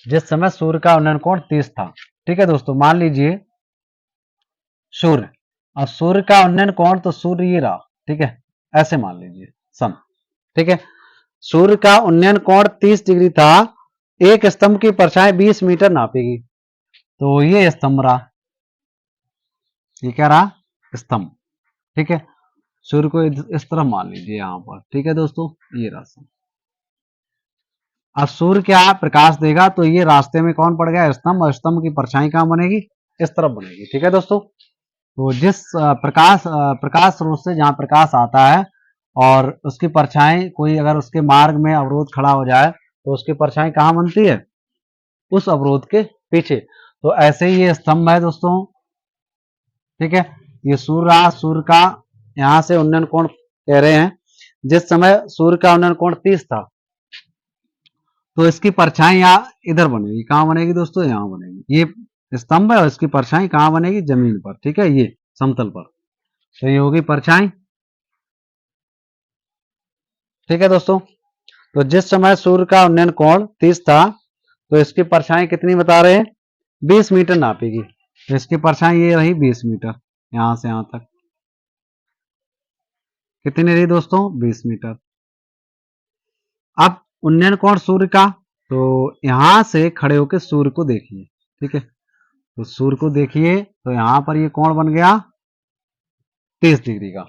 [SPEAKER 1] जिस समय सूर्य का उन्नयन कोण 30 था, ठीक है दोस्तों। मान लीजिए सूर्य, और सूर्य का उन्नयन कोण तो सूर्य ये रहा, ठीक है, ऐसे मान लीजिए सन, ठीक है। सूर्य का उन्नयन कोण 30 डिग्री था, एक स्तंभ की परछाई 20 मीटर नापेगी। तो ये स्तंभ रहा, ये क्या रहा स्तंभ, ठीक है। सूर्य को इस तरफ मान लीजिए यहाँ पर, ठीक है दोस्तों, ये रास्ता। अब सूर्य क्या प्रकाश देगा, तो ये रास्ते में कौन पड़ गया स्तंभ, और स्तंभ की परछाई कहाँ बनेगी इस तरफ बनेगी, ठीक है दोस्तों। तो जिस प्रकाश स्रोत से जहां प्रकाश आता है और उसकी परछाई कोई अगर उसके मार्ग में अवरोध खड़ा हो जाए तो उसकी परछाई कहाँ बनती है उस अवरोध के पीछे। तो ऐसे ही ये स्तंभ है दोस्तों, ठीक है। ये सूर्य रहा, सूर्य का यहां से उन्नयन कोण कह रहे हैं, जिस समय सूर्य का उन्नयन कोण 30 था, तो इसकी परछाई यहाँ इधर बनेगी, कहाँ बनेगी दोस्तों यहाँ बनेगी। ये स्तंभ है और इसकी परछाई कहाँ बनेगी जमीन पर, ठीक है, ये समतल पर। तो ये होगी परछाई, ठीक है दोस्तों। तो जिस समय सूर्य का उन्नयन कोण 30 था, तो इसकी परछाई कितनी बता रहे हैं 20 मीटर नापेगी। तो इसकी परछाई ये रही 20 मीटर, यहां से यहां तक कितनी रही दोस्तों 20 मीटर। अब उन्नयन कोण सूर्य का, तो यहां से खड़े होकर सूर्य को देखिए, ठीक है। तो सूर्य को देखिए, तो यहां पर ये कोण बन गया 30 डिग्री का।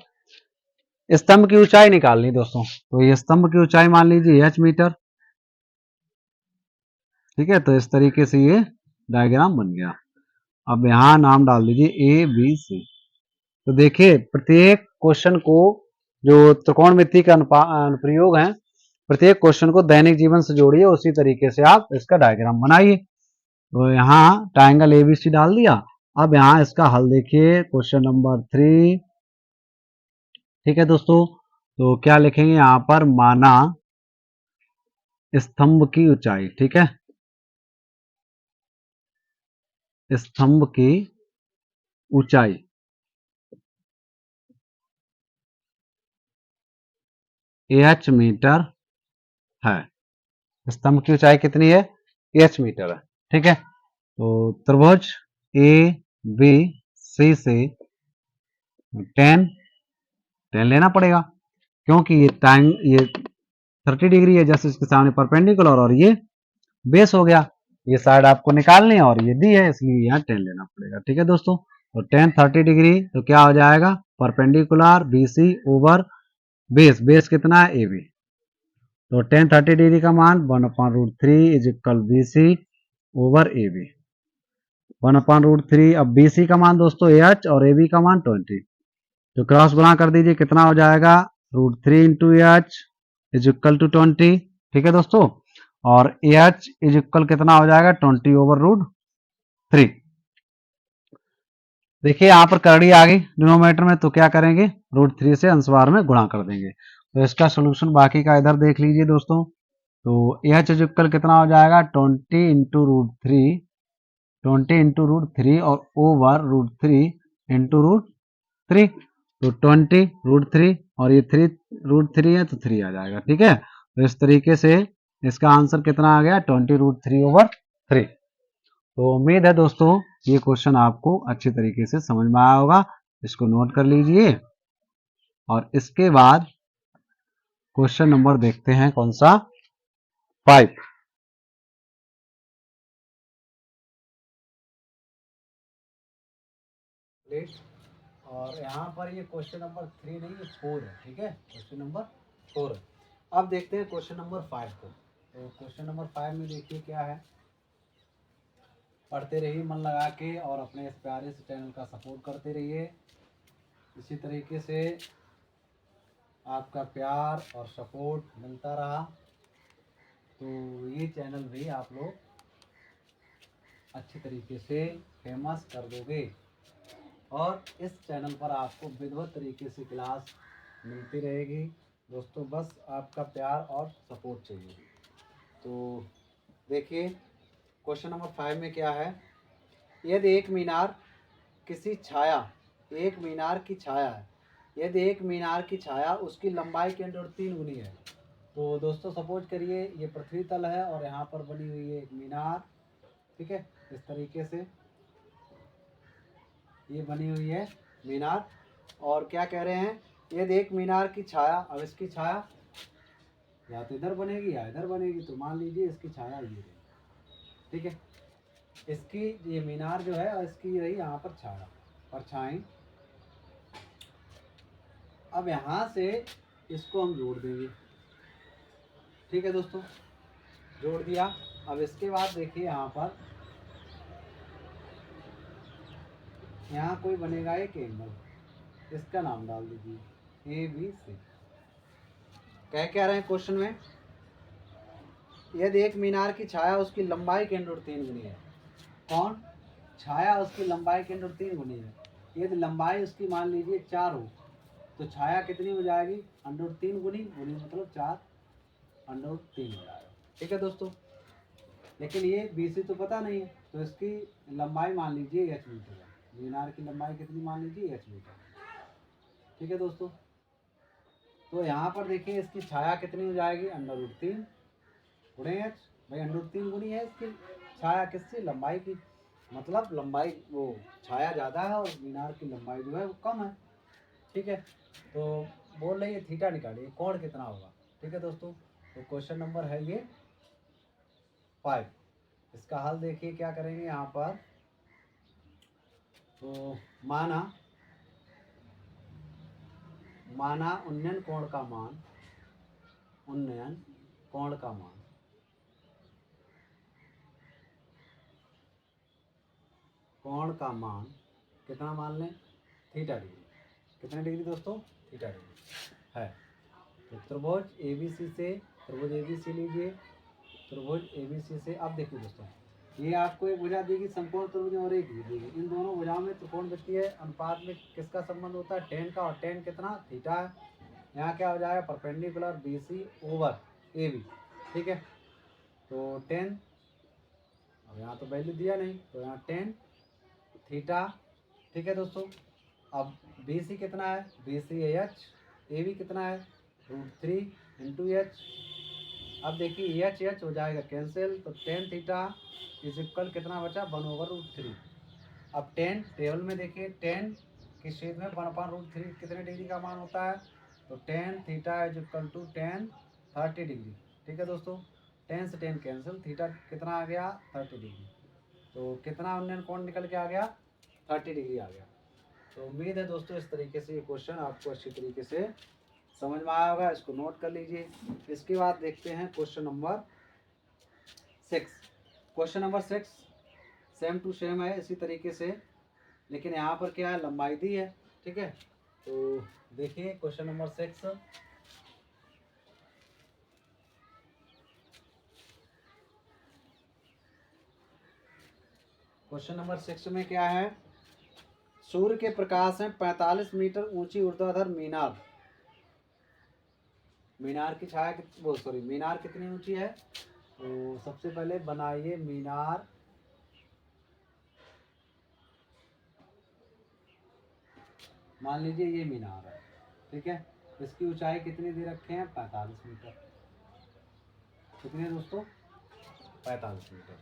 [SPEAKER 1] स्तंभ की ऊंचाई निकालनी दोस्तों, तो ये स्तंभ की ऊंचाई मान लीजिए h मीटर, ठीक है। तो इस तरीके से ये डायग्राम बन गया। अब यहां नाम डाल दीजिए ए बी सी। तो देखिए प्रत्येक क्वेश्चन को जो त्रिकोणमिति का अनुप्रयोग है, प्रत्येक क्वेश्चन को दैनिक जीवन से जोड़िए, उसी तरीके से आप इसका डायग्राम बनाइए। तो यहाँ ट्राइंगल एबीसी डाल दिया। अब यहाँ इसका हल देखिए, क्वेश्चन नंबर 3, ठीक है दोस्तों। तो क्या लिखेंगे यहाँ पर, माना स्तंभ की ऊंचाई, ठीक है, स्तंभ की ऊंचाई h मीटर है। स्तंभ की ऊंचाई कितनी है h मीटर है, ठीक है। तो त्रिभुज ए बी सी से 10 लेना पड़ेगा, क्योंकि ये 30 डिग्री है जैसे इसके सामने परपेंडिकुलर, और ये बेस हो गया, ये साइड आपको निकालनी है और ये दी है, इसलिए यहाँ 10 लेना पड़ेगा, ठीक है दोस्तों। तो 10 30 डिग्री, तो क्या हो जाएगा perpendicular BC over base, base कितना है AB। तो 10 30 डिग्री का मान 1/√3 is equal BC over AB, 1/√3। अब BC का मान दोस्तों AH और AB का मान 20, तो क्रॉस गुणा कर दीजिए, कितना हो जाएगा √3 into AH is equal to 20, ठीक है दोस्तों। और AH इज इक्वल कितना हो जाएगा 20 ओवर √3। देखिए यहाँ पर करड़ी आ गई डिनोमिनेटर में, तो क्या करेंगे √3 से अंशवार में गुणा कर देंगे। तो इसका सोल्यूशन बाकी का इधर देख लीजिए दोस्तों। तो यह इक्वल कितना हो जाएगा 20 इंटू रूट थ्री और ओवर √3 इंटू √3। तो 20 √3 और ये √3 है तो 3 आ जाएगा। ठीक है, तो इस तरीके से इसका आंसर कितना आ गया 20 √3/3। तो उम्मीद है दोस्तों ये क्वेश्चन आपको अच्छी तरीके से समझ में आया होगा। इसको नोट कर लीजिए और इसके बाद क्वेश्चन नंबर देखते हैं कौन सा 5। और यहाँ पर ये क्वेश्चन नंबर 3 नहीं, ये 4 है। ठीक है, क्वेश्चन नंबर 4 है। अब देखते हैं क्वेश्चन नंबर 5 को। तो क्वेश्चन नंबर 5 में देखिए क्या है, पढ़ते रहिए मन लगा के और अपने इस प्यारे से चैनल का सपोर्ट करते रहिए। इसी तरीके से आपका प्यार और सपोर्ट मिलता रहा तो ये चैनल भी आप लोग अच्छी तरीके से फेमस कर दोगे और इस चैनल पर आपको विधिवत तरीके से क्लास मिलती रहेगी। दोस्तों बस आपका प्यार और सपोर्ट चाहिए। तो देखिए क्वेश्चन नंबर 5 में क्या है, यदि एक मीनार की छाया है, यदि एक मीनार की छाया उसकी लंबाई के अंदर 3 गुनी है। तो दोस्तों सपोज करिए ये पृथ्वी तल है और यहाँ पर बनी हुई है एक मीनार। ठीक है, इस तरीके से ये बनी हुई है मीनार और क्या कह रहे हैं, यदि एक मीनार की छाया, अब इसकी छाया या तो इधर बनेगी या इधर बनेगी, तो मान लीजिए इसकी छाया ये रही। ठीक है, इसकी ये मीनार जो है और इसकी रही यहाँ पर छाया परछाई। अब यहाँ से इसको हम जोड़ देंगे। ठीक है दोस्तों, जोड़ दिया। अब इसके बाद देखिए यहाँ पर यहाँ कोई बनेगा एक एंगल, इसका नाम डाल दीजिए ABC। क्या रहे हैं क्वेश्चन में, यदि एक मीनार की छाया उसकी लंबाई के अंदर 3 गुनी है। कौन, छाया उसकी लंबाई के अंदर 3 गुनी है। यदि लंबाई उसकी मान लीजिए 4 हो तो छाया कितनी हो जाएगी, अंडर 3 गुनी, गुनी मतलब 4 अंडर 3 हो जाएगा। ठीक है दोस्तों, लेकिन ये BC तो पता नहीं है तो इसकी लंबाई मान लीजिए h मीटर है। मीनार की लंबाई कितनी मान लीजिए h मीटर। ठीक है दोस्तों, तो यहाँ पर देखिए इसकी छाया कितनी हो जाएगी अंडर √3 गुणे h। भाई अंडर 3 गुनी है इसकी छाया किससे, लंबाई की, मतलब लंबाई वो छाया ज़्यादा है और मीनार की लंबाई जो है वो कम है। ठीक है, तो बोल रही है थीटा निकालिए, कोण कितना होगा। ठीक है दोस्तों, तो क्वेश्चन नंबर है ये 5। इसका हल देखिए क्या करेंगे यहाँ पर, तो माना उन्नयन कोण का मान, उन्नयन कोण का मान कितना मान लें, थीटा डिग्री। कितने डिग्री दोस्तों, थीटा डिग्री है। तो त्रिभुज ABC लीजिए, त्रिभुज ABC से। अब देखिए दोस्तों, ये आपको एक भुजा देगी संपूर्ण त्रिभुज और एक भी देगी। इन दोनों भुजाओं में त्रिकोणमितीय अनुपात में किसका संबंध होता है, tan का, और tan कितना, थीटा है। यहाँ क्या हो जाएगा, परपेंडिकुलर BC ओवर AB। ठीक है, तो tan, अब यहाँ तो वैल्यू दिया नहीं तो यहाँ tan थीटा। ठीक है दोस्तों, अब BC कितना है, BC है h, AB कितना है √3 इंटू h। अब देखिए h हो जाएगा कैंसिल, तो tan थीटा इज इक्वल कितना बचा, 1/√3। अब tan टेबल में देखिए tan किस चीज़ में 1/√3 कितने डिग्री का मान होता है, तो tan theta is equal to tan 30 degree. ठीक है दोस्तों, tan से tan कैंसिल, थीटा कितना आ गया 30 डिग्री। तो कितना उन्नयन कोण निकल के आ गया, 30 डिग्री आ गया। तो उम्मीद है दोस्तों इस तरीके से ये क्वेश्चन आपको अच्छी तरीके से समझ में आया होगा। इसको नोट कर लीजिए। इसके बाद देखते हैं question number 6। Question number 6 same to same है इसी तरीके से, लेकिन यहाँ पर क्या है, लंबाई दी है। ठीक है, तो देखिए क्वेश्चन नंबर 6, क्वेश्चन नंबर 6 में क्या है, सूर्य के प्रकाश में 45 मीटर ऊंची ऊर्ध्वाधर मीनार मीनार की छाया वो सॉरी मीनार कितनी ऊंची है? तो सबसे पहले बनाइए मीनार मान लीजिए ये मीनार है, ठीक है। इसकी ऊंचाई कितनी दे रखे हैं? 45 मीटर। कितनी है दोस्तों? 45 मीटर।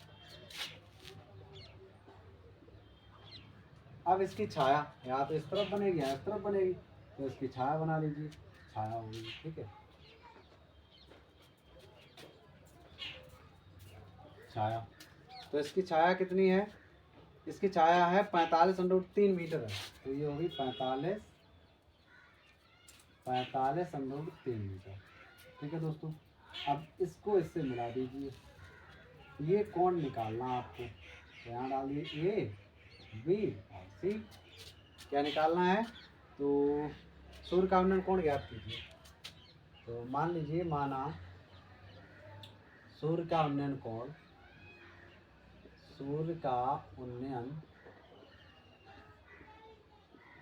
[SPEAKER 1] अब इसकी छाया या तो इस तरफ बनेगी या इस तरफ बनेगी, तो इसकी छाया बना लीजिए, छाया होगी, ठीक है। छाया, तो इसकी छाया कितनी है? इसकी छाया है 45/3 मीटर है, तो ये होगी 45/3 मीटर, ठीक है दोस्तों। अब इसको इससे मिला दीजिए, ये कोण निकालना आपको, तो यहाँ डालिए ए बी और सी। क्या निकालना है? तो सूर्य का उन्नयन कोण ज्ञात कीजिए। तो मान लीजिए, माना सूर्य का उन्नयन कोण, सूर्य का उन्नयन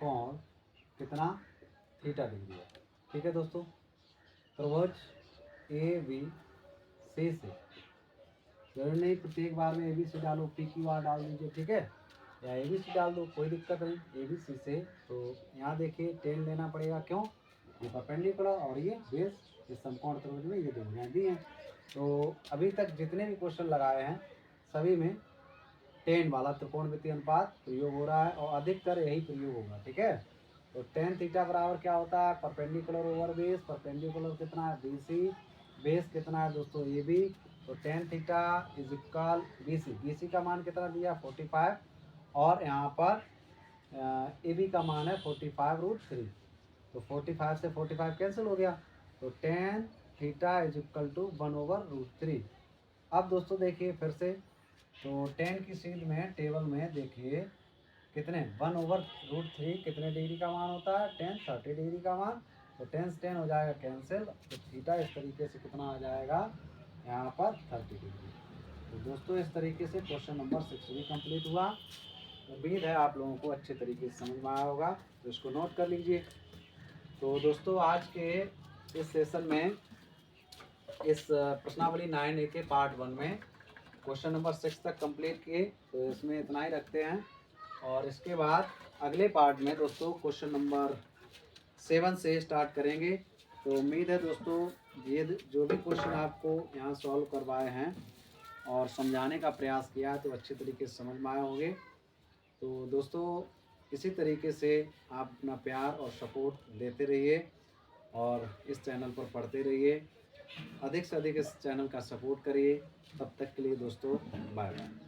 [SPEAKER 1] कोण कितना? थीटा डिग्री है, ठीक है दोस्तों। त्रिभुज ए बी सी से, जरूरी नहीं प्रत्येक बार में ए बी सी डालो, पी क्यू आर डाल दीजिए, ठीक है, या ए बी सी डाल दो, कोई दिक्कत नहीं। ए बी सी से, तो यहाँ देखिए टेन लेना पड़ेगा, क्यों? ये परपेंडिकुलर और ये बेस, इस समकोण त्रिभुज में ये दो भुजाएं दी हैं। तो अभी तक जितने भी क्वेश्चन लगाए हैं सभी में टेन वाला त्रिकोणमितीय अनुपात प्रयोग हो रहा है, और अधिकतर यही प्रयोग होगा, ठीक है। तो टेन थीटा बराबर क्या होता है? परपेंडिकुलर ओवर बेस, परपेंडिकुलर कितना है? बी सी, बेस कितना है दोस्तों? A B. तो ten theta is equal B C, B C का मान कितना दिया? 45, और यहाँ पर ए बी का मान है 45√3, तो 45 से 45 कैंसिल हो गया, तो ten theta is equal to 1/√3। अब दोस्तों देखिए फिर से, तो टेन की सीध में टेबल में देखिए कितने 1/√3 कितने डिग्री का मान होता है? टेन 30 डिग्री का मान, तो टेन से टेन हो जाएगा कैंसिल, तो थीटा इस तरीके से कितना आ जाएगा यहाँ पर? 30 डिग्री। तो दोस्तों इस तरीके से क्वेश्चन नंबर 6 भी कंप्लीट हुआ। उम्मीद है आप लोगों को अच्छे तरीके से समझ में आया होगा, तो इसको नोट कर लीजिए। तो दोस्तों आज के इस सेशन में, इस प्रश्नावली 9A के पार्ट 1 में क्वेश्चन नंबर 6 तक कंप्लीट किए, तो इसमें इतना ही रखते हैं। और इसके बाद अगले पार्ट में दोस्तों क्वेश्चन नंबर 7 से स्टार्ट करेंगे। तो उम्मीद है दोस्तों ये जो भी क्वेश्चन आपको यहाँ सॉल्व करवाए हैं और समझाने का प्रयास किया है, तो अच्छे तरीके से समझ में आए होंगे। तो दोस्तों इसी तरीके से आप अपना प्यार और सपोर्ट देते रहिए और इस चैनल पर पढ़ते रहिए, अधिक से अधिक इस चैनल का सपोर्ट करिए। तब तक के लिए दोस्तों बाय बाय।